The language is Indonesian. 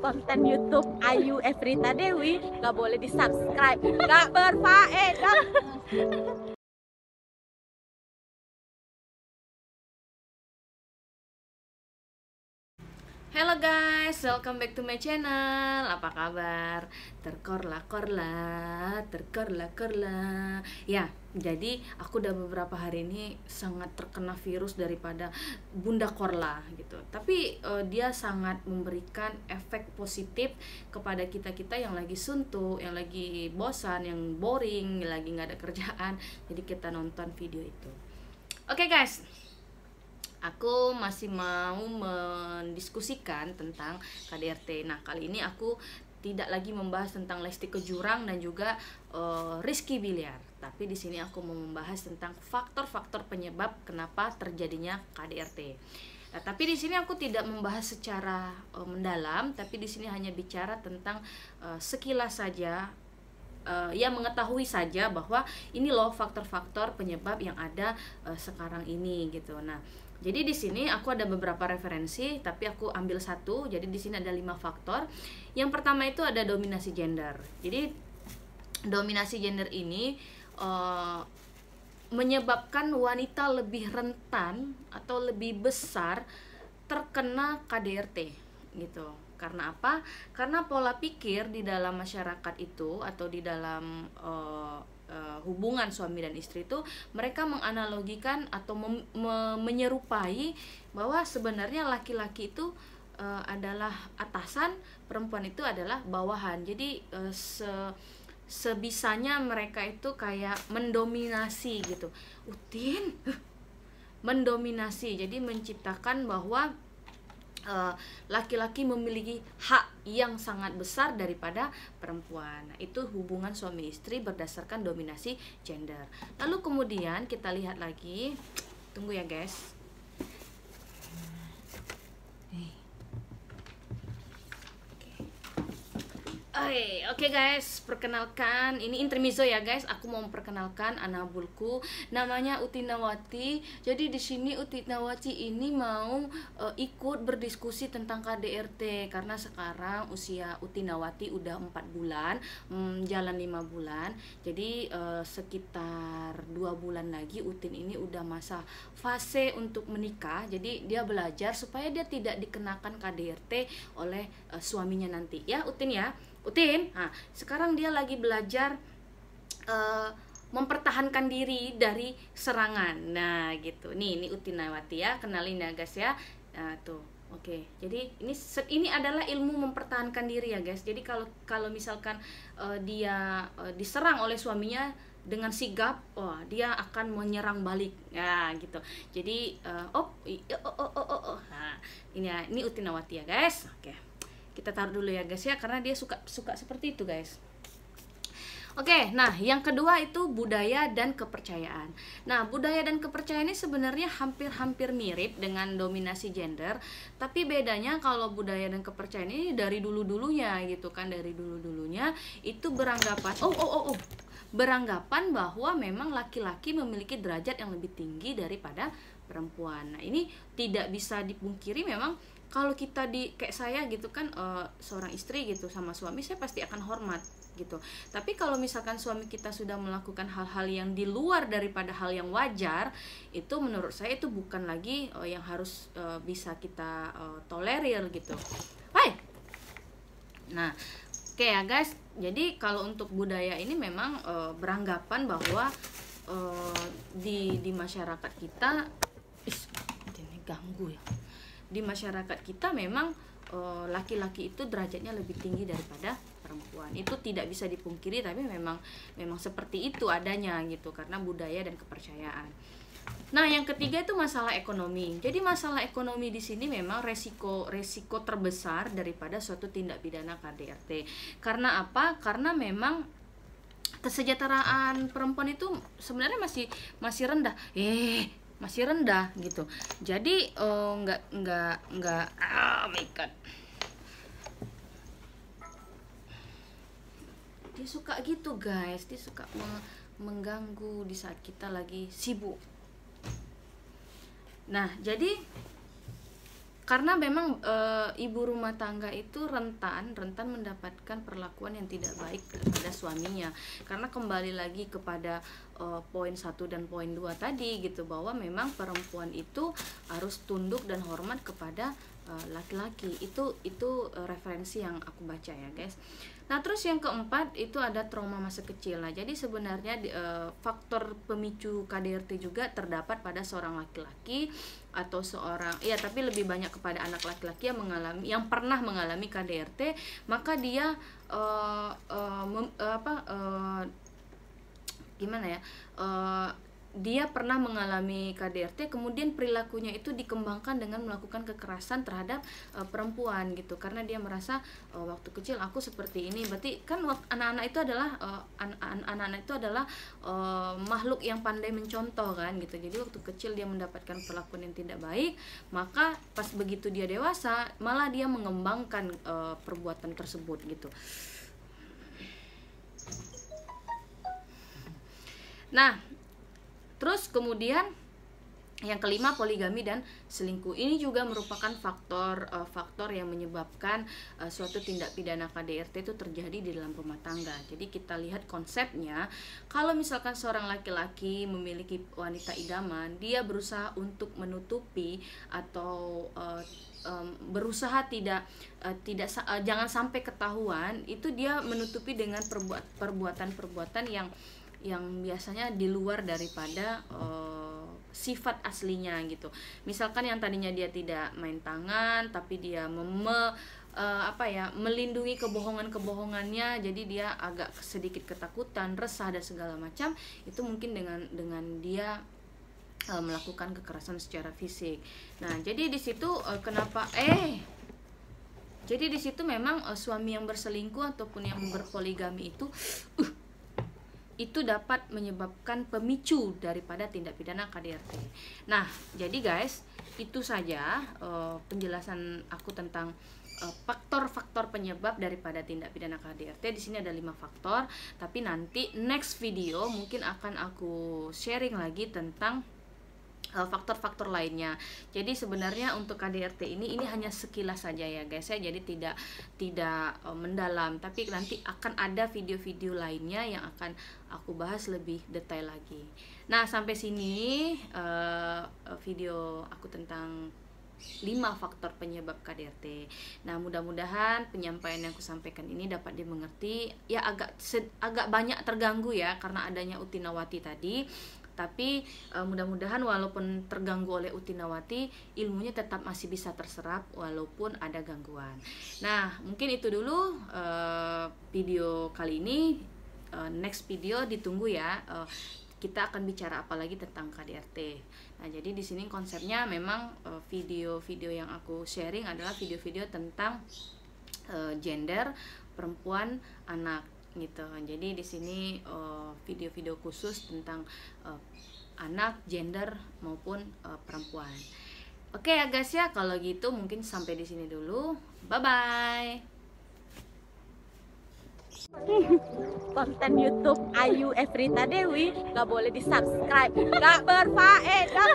konten YouTube Ayu Efrita Dewi nggak boleh di subscribe, nggak berfaedah. Hello guys, welcome back to my channel. Apa kabar? Terkorla-korla. Ya, jadi aku udah beberapa hari ini sangat terkena virus daripada Bunda Korla gitu. Tapi dia sangat memberikan efek positif kepada kita-kita yang lagi suntuk, yang lagi bosan, yang boring, yang lagi nggak ada kerjaan. Jadi kita nonton video itu. Oke guys, aku masih mau mendiskusikan tentang KDRT. Nah, kali ini aku tidak lagi membahas tentang Lesti Kejurang dan juga Rizky Bilar. Tapi di sini aku mau membahas tentang faktor-faktor penyebab kenapa terjadinya KDRT. Nah, tapi di sini aku tidak membahas secara mendalam, tapi di sini hanya bicara tentang sekilas saja. Ya, mengetahui saja bahwa ini loh faktor-faktor penyebab yang ada sekarang ini gitu. Nah, jadi di sini aku ada beberapa referensi, tapi aku ambil satu. Jadi di sini ada 5 faktor. Yang pertama itu ada dominasi gender. Jadi dominasi gender ini menyebabkan wanita lebih rentan atau lebih besar terkena KDRT gitu. Karena apa? Karena pola pikir di dalam masyarakat itu atau di dalam hubungan suami dan istri itu, mereka menganalogikan atau menyerupai bahwa sebenarnya laki-laki itu adalah atasan, perempuan itu adalah bawahan. Jadi sebisanya mereka itu kayak mendominasi gitu. Utin mendominasi, jadi menciptakan bahwa laki-laki memiliki hak yang sangat besar daripada perempuan. Nah, itu hubungan suami istri berdasarkan dominasi gender. Lalu kemudian kita lihat lagi, tunggu ya guys. Oke guys, perkenalkan, ini intermezzo ya guys. Aku mau memperkenalkan anabulku, namanya Utinawati. Jadi di sini Utinawati ini mau ikut berdiskusi tentang KDRT karena sekarang usia Utinawati udah 4 bulan, jalan 5 bulan. Jadi sekitar 2 bulan lagi Utin ini udah masa fase untuk menikah. Jadi dia belajar supaya dia tidak dikenakan KDRT oleh suaminya nanti. Ya Utin ya. Utin, nah, sekarang dia lagi belajar mempertahankan diri dari serangan. Nah, gitu. Ini Utinawati ya, kenalin ya guys ya. Nah, tuh. Oke. Jadi ini adalah ilmu mempertahankan diri ya guys. Jadi kalau misalkan dia diserang oleh suaminya dengan sigap, dia akan menyerang balik. Ya, gitu. Jadi Nah, ini Utinawati ya guys. Oke. Kita taruh dulu ya guys ya, karena dia suka seperti itu guys. Oke, nah yang kedua itu budaya dan kepercayaan. Nah, budaya dan kepercayaan ini sebenarnya hampir mirip dengan dominasi gender, tapi bedanya kalau budaya dan kepercayaan ini dari dulu-dulunya gitu kan, dari dulu-dulunya itu beranggapan beranggapan bahwa memang laki-laki memiliki derajat yang lebih tinggi daripada perempuan. Nah, ini tidak bisa dipungkiri, memang kalau kita kayak saya gitu kan, seorang istri gitu sama suami, saya pasti akan hormat gitu. Tapi kalau misalkan suami kita sudah melakukan hal-hal yang di luar daripada hal yang wajar, itu menurut saya itu bukan lagi yang harus bisa kita tolerir gitu. Hai. Nah, oke ya guys. Jadi kalau untuk budaya ini memang beranggapan bahwa di masyarakat kita, ini ganggu ya. Di masyarakat kita memang laki-laki itu derajatnya lebih tinggi daripada perempuan. Itu tidak bisa dipungkiri, tapi memang seperti itu adanya gitu, karena budaya dan kepercayaan. Nah, yang ketiga itu masalah ekonomi. Jadi masalah ekonomi di sini memang resiko terbesar daripada suatu tindak pidana KDRT. Karena apa? Karena memang kesejahteraan perempuan itu sebenarnya masih rendah. Masih rendah gitu. Jadi nggak oh my god, dia suka gitu guys, dia suka mengganggu di saat kita lagi sibuk. Nah, jadi karena memang ibu rumah tangga itu rentan mendapatkan perlakuan yang tidak baik pada suaminya, karena kembali lagi kepada poin 1 dan poin 2 tadi gitu, bahwa memang perempuan itu harus tunduk dan hormat kepada laki-laki. Itu referensi yang aku baca ya guys. Nah terus yang keempat itu ada trauma masa kecil. Nah jadi sebenarnya faktor pemicu KDRT juga terdapat pada seorang laki-laki atau seorang, ya tapi lebih banyak kepada anak laki-laki yang pernah mengalami KDRT, maka dia dia pernah mengalami KDRT, kemudian perilakunya itu dikembangkan dengan melakukan kekerasan terhadap perempuan gitu, karena dia merasa waktu kecil aku seperti ini. Berarti kan anak-anak itu adalah makhluk yang pandai mencontoh kan gitu. Jadi waktu kecil dia mendapatkan perlakuan yang tidak baik, maka pas begitu dia dewasa malah dia mengembangkan perbuatan tersebut gitu. Nah, terus kemudian yang kelima, poligami dan selingkuh. Ini juga merupakan faktor yang menyebabkan suatu tindak pidana KDRT itu terjadi di dalam rumah tangga. Jadi kita lihat konsepnya, kalau misalkan seorang laki-laki memiliki wanita idaman, dia berusaha untuk menutupi atau berusaha jangan sampai ketahuan, itu dia menutupi dengan perbuatan-perbuatan yang biasanya di luar daripada sifat aslinya gitu. Misalkan yang tadinya dia tidak main tangan, tapi dia melindungi kebohongannya, jadi dia agak sedikit ketakutan, resah dan segala macam. Itu mungkin dengan dia melakukan kekerasan secara fisik. Nah, jadi di situ jadi di situ memang suami yang berselingkuh ataupun yang berpoligami itu dapat menyebabkan pemicu daripada tindak pidana KDRT. Nah, jadi guys, itu saja penjelasan aku tentang faktor-faktor penyebab daripada tindak pidana KDRT. Di sini ada 5 faktor, tapi nanti next video mungkin akan aku sharing lagi tentang faktor-faktor lainnya. Jadi sebenarnya untuk KDRT ini hanya sekilas saja ya guys ya, jadi tidak mendalam, tapi nanti akan ada video-video lainnya yang akan aku bahas lebih detail lagi. Nah, sampai sini video aku tentang 5 faktor penyebab KDRT. Nah, mudah-mudahan penyampaian yang aku sampaikan ini dapat dimengerti. Ya agak banyak terganggu ya karena adanya Utinawati tadi. Tapi mudah-mudahan walaupun terganggu oleh Utinawati, ilmunya tetap masih bisa terserap walaupun ada gangguan. Nah, mungkin itu dulu video kali ini. Next video ditunggu ya. Kita akan bicara apa lagi tentang KDRT. Nah, jadi di sini konsepnya memang video-video yang aku sharing adalah video-video tentang gender, perempuan, anak gitu. Jadi di sini video-video khusus tentang anak, gender maupun perempuan. Oke ya guys ya, kalau gitu mungkin sampai di sini dulu. Bye bye. Konten YouTube Ayu Efrita Dewi nggak boleh di subscribe, nggak berfaedah.